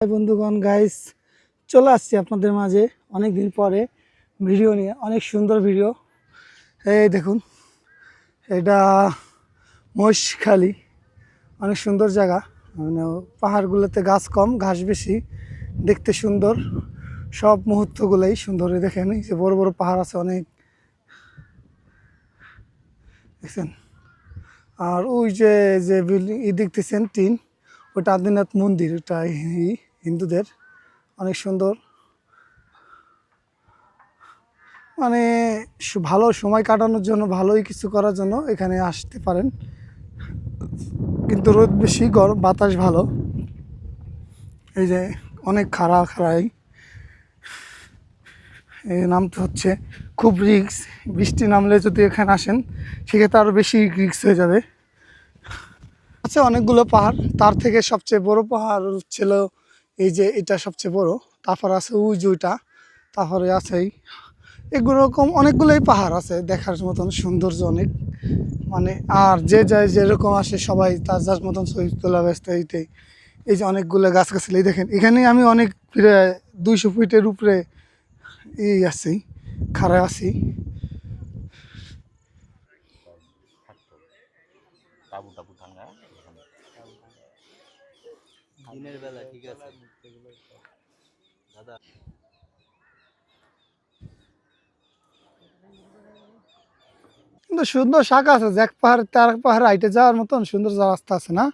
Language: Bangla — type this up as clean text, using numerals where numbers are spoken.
বন্ধুগণ গাইস চলে আসছি আপনাদের মাঝে অনেক দিন পরে ভিডিও নিয়ে, অনেক সুন্দর ভিডিও। এই দেখুন, এটা মহেশখালী, অনেক সুন্দর জায়গা। মানে পাহাড়গুলোতে গাছ কম, ঘাস বেশি, দেখতে সুন্দর। সব মুহূর্তগুলোই সুন্দর। দেখেন এই যে বড় বড় পাহাড় আছে অনেক, দেখছেন। আর ওই যে যে বিল্ডিং দেখতেছেন টিন, ওটা আদিনাথ মন্দির, ওটা হিন্দুদের, অনেক সুন্দর। মানে ভালো সময় কাটানোর জন্য, ভালোই কিছু করার জন্য এখানে আসতে পারেন। কিন্তু রোদ বেশি, গরম, বাতাস ভালো। এই যে অনেক খাড়াই এই নামতে হচ্ছে, খুব রিস্ক। বৃষ্টি নামলে যদি এখানে আসেন সেক্ষেত্রে আরও বেশি রিস্ক হয়ে যাবে। আছে অনেকগুলো পাহাড়, তার থেকে সবচেয়ে বড় পাহাড় ছিল এই যে এটা সবচেয়ে বড়। তারপর আছে ওই যে ওইটা, তারপরে আছেই এগুলো রকম অনেকগুলোই পাহাড় আছে দেখার মতন, সৌন্দর্য অনেক। মানে আর যে যায় যেরকম আসে সবাই তার যার মতন ছবি তোলা ব্যস্ত। এইটাই, এই যে অনেকগুলো গাছগাছালি দেখেন। এখানে আমি অনেক প্রায় 200 ফিটের উপরে আছি, খাড়া আছি। দিনের বেলা ঠিক আছে দাদা। কিন্তু সুন্দর শাখা আছে, যে এক পাহাড় তার এক পাহাড় হাইটে যাওয়ার মতন সুন্দর রাস্তা আছে না?